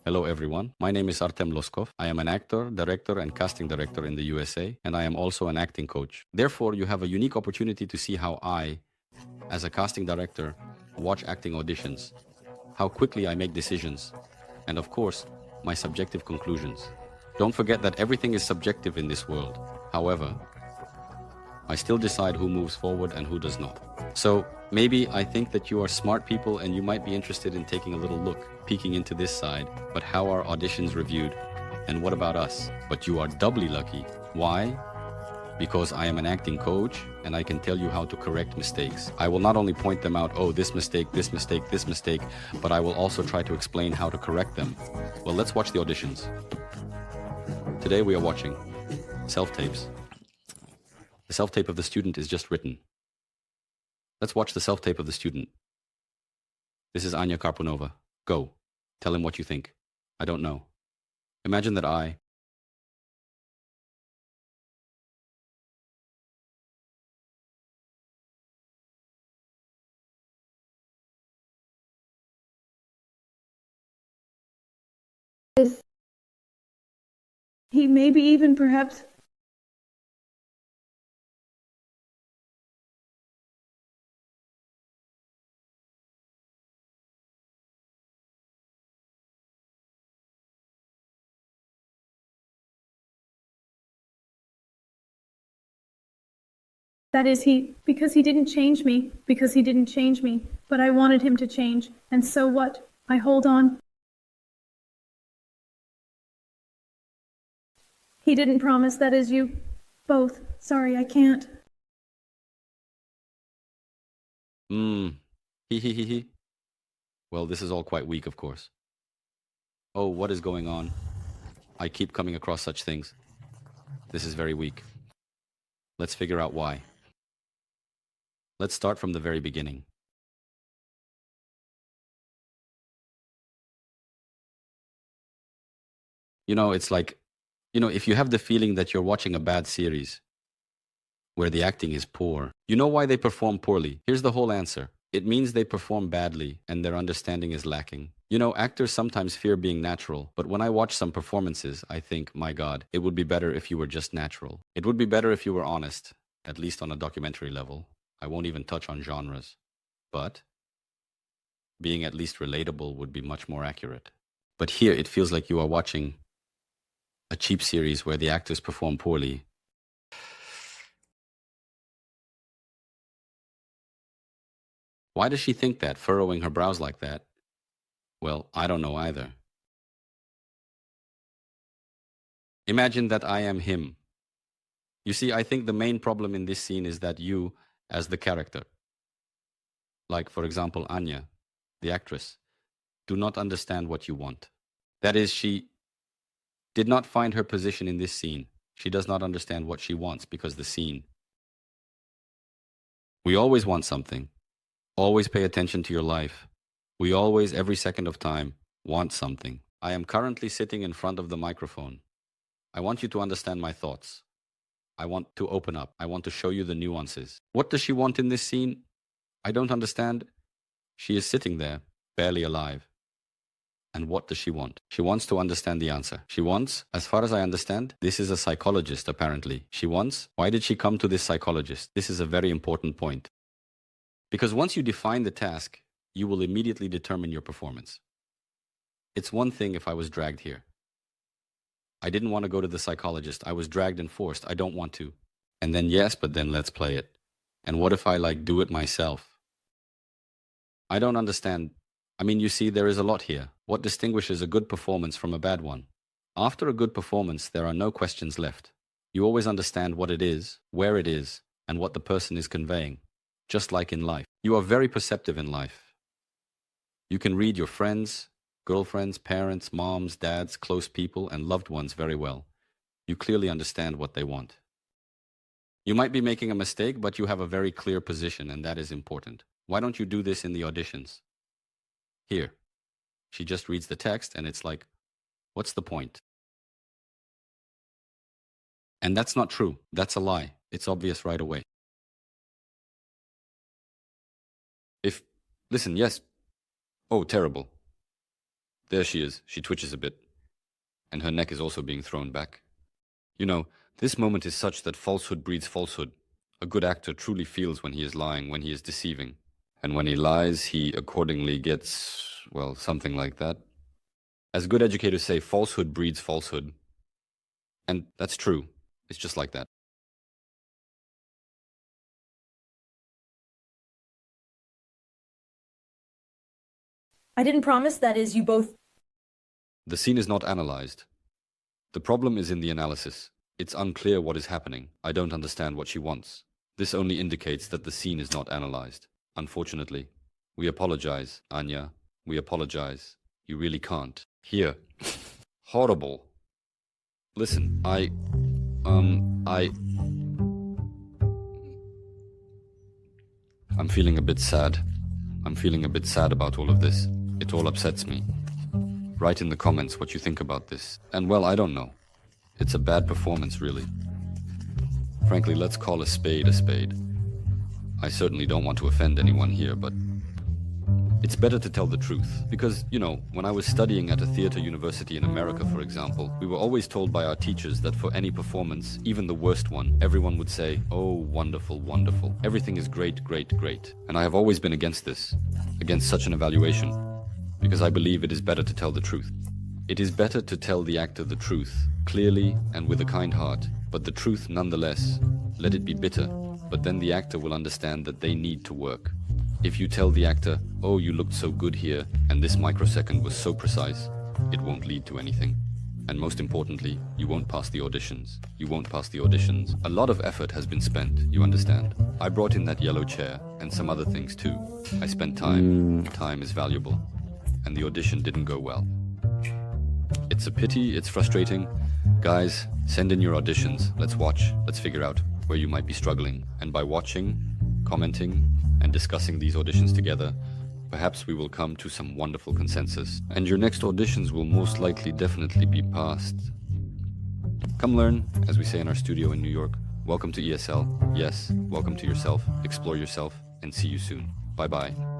Hello everyone, my name is Artem Lyskov. I am an actor, director and casting director in the USA, and I am also an acting coach. Therefore, you have a unique opportunity to see how I, as a casting director, watch acting auditions, how quickly I make decisions, and of course, my subjective conclusions. Don't forget that everything is subjective in this world. However, I still decide who moves forward and who does not. So maybe I think that you are smart people and you might be interested in taking a little look, peeking into this side. But how are auditions reviewed? And what about us? But you are doubly lucky. Why? Because I am an acting coach and I can tell you how to correct mistakes. I will not only point them out, oh, this mistake, this mistake, this mistake, but I will also try to explain how to correct them. Well, let's watch the auditions. Today we are watching self-tapes. The self-tape of the student is just written. Let's watch the self-tape of the student. This is Anya Karpunova. Go. Tell him what you think. I don't know. Imagine that I... He maybe even perhaps... That is, because he didn't change me, but I wanted him to change, and so what? I hold on. He didn't promise, that is, you both. Sorry, I can't. He. Well, this is all quite weak, of course. Oh, what is going on? I keep coming across such things. This is very weak. Let's figure out why. Let's start from the very beginning. It's like, if you have the feeling that you're watching a bad series where the acting is poor, you know why they perform poorly? Here's the whole answer. It means they perform badly and their understanding is lacking. Actors sometimes fear being natural, but when I watch some performances, I think, my God, it would be better if you were just natural. It would be better if you were honest, at least on a documentary level. I won't even touch on genres. But being at least relatable would be much more accurate. But here it feels like you are watching a cheap series where the actors perform poorly. Why does she think that, furrowing her brows like that? Well, I don't know either. Imagine that I am him. You see, I think the main problem in this scene is that you, as the character, like for example Anya, the actress, do not understand what you want. That is, she did not find her position in this scene. She does not understand what she wants because the scene. We always want something. Always pay attention to your life. We always, every second of time, want something. I am currently sitting in front of the microphone. I want you to understand my thoughts. I want to open up. I want to show you the nuances. What does she want in this scene? I don't understand. She is sitting there, barely alive. And what does she want? She wants to understand the answer. She wants, as far as I understand, this is a psychologist apparently. She wants, why did she come to this psychologist? This is a very important point. Because once you define the task, you will immediately determine your performance. It's one thing if I was dragged here. I didn't want to go to the psychologist. I was dragged and forced. I don't want to. And then yes, but then let's play it. And what if I do it myself? I don't understand. I mean, you see, there is a lot here. What distinguishes a good performance from a bad one? After a good performance, there are no questions left. You always understand what it is, where it is, and what the person is conveying. Just like in life. You are very perceptive in life. You can read your friends, girlfriends, parents, moms, dads, close people, and loved ones very well. You clearly understand what they want. You might be making a mistake, but you have a very clear position, and that is important. Why don't you do this in the auditions? Here. She just reads the text, and it's like, what's the point? And that's not true. That's a lie. It's obvious right away. Listen, yes. Oh, terrible. There she is. She twitches a bit. And her neck is also being thrown back. You know, this moment is such that falsehood breeds falsehood. A good actor truly feels when he is lying, when he is deceiving. And when he lies, he accordingly gets, well, something like that. As good educators say, falsehood breeds falsehood. And that's true. It's just like that. I didn't promise, that is, you both... The scene is not analyzed. The problem is in the analysis. It's unclear what is happening. I don't understand what she wants. This only indicates that the scene is not analyzed. Unfortunately. We apologize, Anya. We apologize. You really can't. Here. Horrible. Listen, I'm feeling a bit sad. I'm feeling a bit sad about all of this. It all upsets me. Write in the comments what you think about this. And well, I don't know. It's a bad performance, really. Frankly, let's call a spade a spade. I certainly don't want to offend anyone here, but it's better to tell the truth. Because, you know, when I was studying at a theater university in America, for example, we were always told by our teachers that for any performance, even the worst one, everyone would say, "Oh, wonderful, wonderful. Everything is great, great, great." And I have always been against this, against such an evaluation, because I believe it is better to tell the truth. It is better to tell the actor the truth, clearly and with a kind heart, but the truth nonetheless. Let it be bitter, but then the actor will understand that they need to work. If you tell the actor, "Oh, you looked so good here, and this microsecond was so precise," it won't lead to anything. And most importantly, you won't pass the auditions. You won't pass the auditions. A lot of effort has been spent, you understand? I brought in that yellow chair, and some other things too. I spent time. Time is valuable. And the audition didn't go well. It's a pity, it's frustrating. Guys, send in your auditions. Let's watch. Let's figure out where you might be struggling. And by watching, commenting, and discussing these auditions together, perhaps we will come to some wonderful consensus. And your next auditions will most likely definitely be passed. Come learn, as we say in our studio in New York. Welcome to ESL. Yes, welcome to yourself. Explore yourself, and see you soon. Bye-bye.